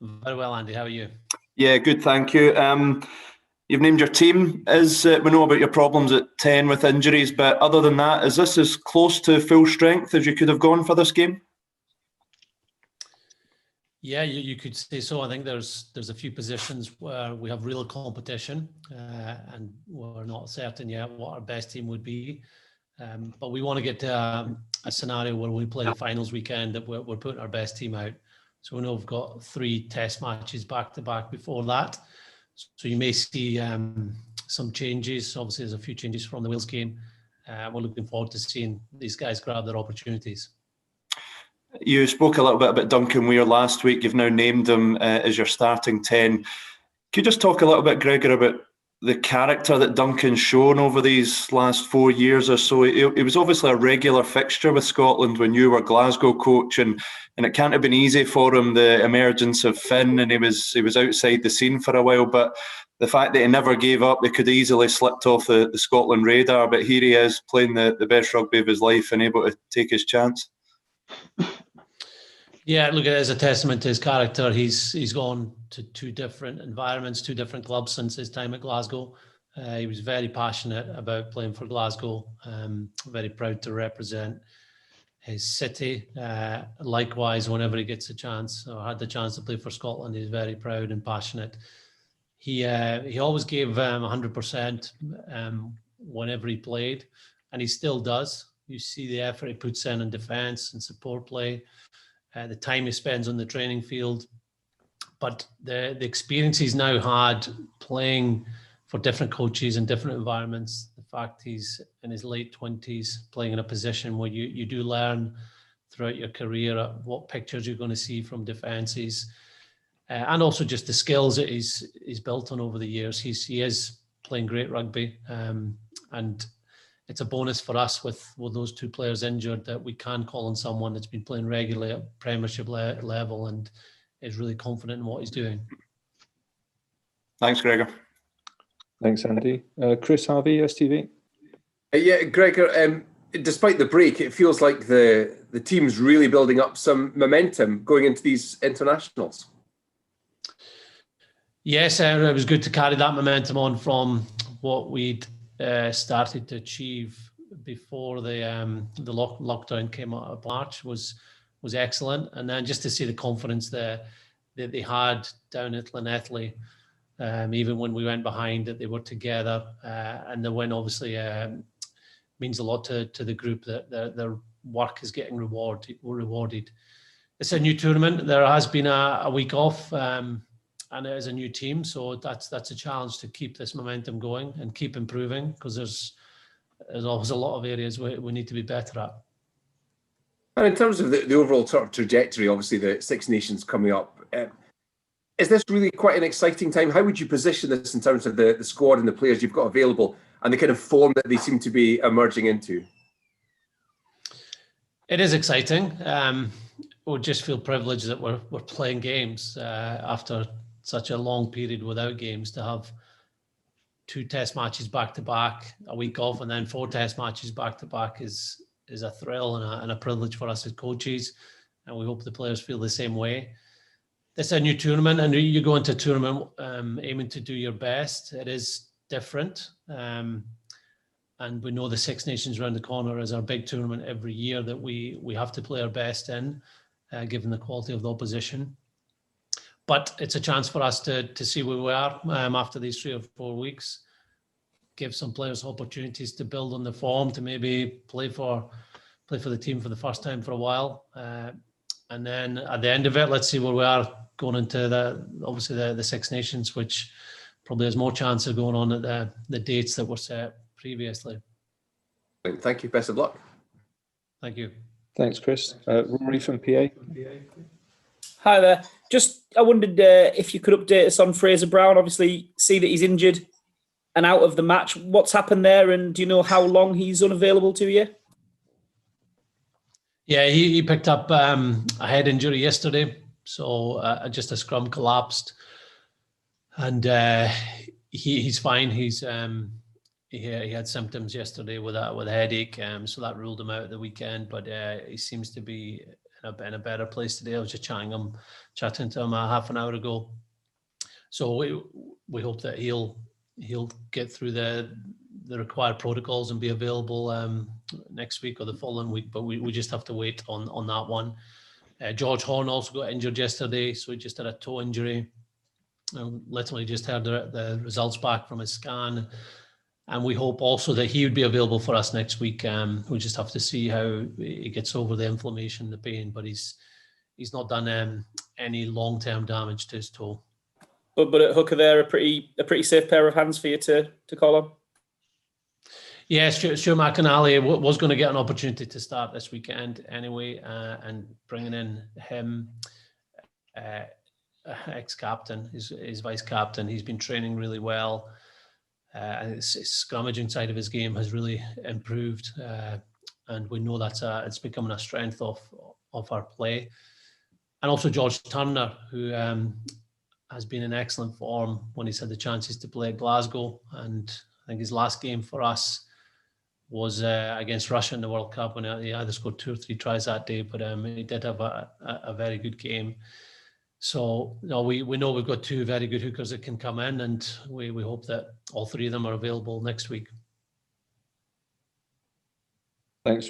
Very well, Andy. How are you? Yeah, good, thank you. You've named your team. We know about your problems at 10 with injuries, but other than that, is this as close to full strength as you could have gone for this game? Yeah, you could say so. I think there's a few positions where we have real competition, and we're not certain yet what our best team would be. But we want to get to a scenario where we play the finals weekend that we're putting our best team out. So we know we've got 3 test matches back to back before that. So you may see some changes. Obviously, there's a few changes from the Wales game. We're looking forward to seeing these guys grab their opportunities. You spoke a little bit about Duncan Weir last week. You've now named him as your starting 10. Could you just talk a little bit, Gregor, about the character that Duncan's shown over these last 4 years or so? He was obviously a regular fixture with Scotland when you were Glasgow coach, and it can't have been easy for him, the emergence of Finn, and he was outside the scene for a while. But the fact that he never gave up, he could easily slipped off the Scotland radar. But here he is playing the best rugby of his life and able to take his chance. Yeah, look, it is a testament to his character. He's gone to 2 different environments, 2 different clubs since his time at Glasgow. He was very passionate about playing for Glasgow, very proud to represent his city. Likewise, whenever he gets a chance or had the chance to play for Scotland, he's very proud and passionate. He always gave 100% whenever he played, and he still does. You see the effort he puts in defence and support play. The time he spends on the training field, but the experience he's now had playing for different coaches in different environments, the fact he's in his late 20s playing in a position where you do learn throughout your career what pictures you're going to see from defences, and also just the skills that he's built on over the years. He is playing great rugby, and it's a bonus for us with those 2 players injured that we can call on someone that's been playing regularly at Premiership level and is really confident in what he's doing. Thanks, Gregor. Thanks, Andy. Chris Harvey, STV. Yeah, Gregor, despite the break, it feels like the team's really building up some momentum going into these internationals. Yes, it was good to carry that momentum on from what we'd started to achieve before the lockdown came out of March was excellent, and then just to see the confidence that they had down at Llanelli, even when we went behind, that they were together, and the win obviously means a lot to the group, that their work is getting rewarded. It's a new tournament. There has been a week off. And it is a new team, so that's a challenge to keep this momentum going and keep improving, because there's always a lot of areas where we need to be better at. And in terms of the overall sort of trajectory, obviously the Six Nations coming up, is this really quite an exciting time? How would you position this in terms of the squad and the players you've got available and the kind of form that they seem to be emerging into? It is exciting. We just feel privileged that we're playing games after such a long period without games. To have 2 test matches back to back, a week off, and then 4 test matches back to back is a thrill and a privilege for us as coaches, and we hope the players feel the same way. It's a new tournament, and you go into a tournament aiming to do your best. It is different, and we know the Six Nations around the corner is our big tournament every year that we have to play our best in, given the quality of the opposition. But it's a chance for us to see where we are after these 3 or 4 weeks, give some players opportunities to build on the form, to maybe play for the team for the first time for a while. And then at the end of it, let's see where we are going into the Six Nations, which probably has more chance of going on at the dates that were set previously. Thank you. Best of luck. Thank you. Thanks, Chris. Rory from PA. Hi there. I wondered if you could update us on Fraser Brown. Obviously, see that he's injured and out of the match. What's happened there, and do you know how long he's unavailable to you? Yeah, he picked up a head injury yesterday, so just a scrum collapsed, and he's fine. He had symptoms yesterday with a headache, so that ruled him out at the weekend. But he seems to be in a better place today. I was just chatting to him a half an hour ago. So we hope that he'll get through the required protocols and be available next week or the following week. But we just have to wait on that one. George Horn also got injured yesterday, so he just had a toe injury. I literally just heard the results back from his scan. And we hope also that he would be available for us next week. We just have to see how he gets over the inflammation, the pain, but he's not done any long-term damage to his toe. But at hooker there, a pretty safe pair of hands for you to call on. Yeah, Stuart McAnally was going to get an opportunity to start this weekend anyway, and bringing in him, ex-captain, his vice-captain, he's been training really well. And his scrummaging side of his game has really improved, and we know that it's becoming a strength of our play. And also George Turner, who has been in excellent form when he's had the chances to play at Glasgow. And I think his last game for us was against Russia in the World Cup, when he either scored 2 or 3 tries that day, but he did have a very good game. So we know we've got 2 very good hookers that can come in, and we hope that all 3 of them are available next week. Thanks.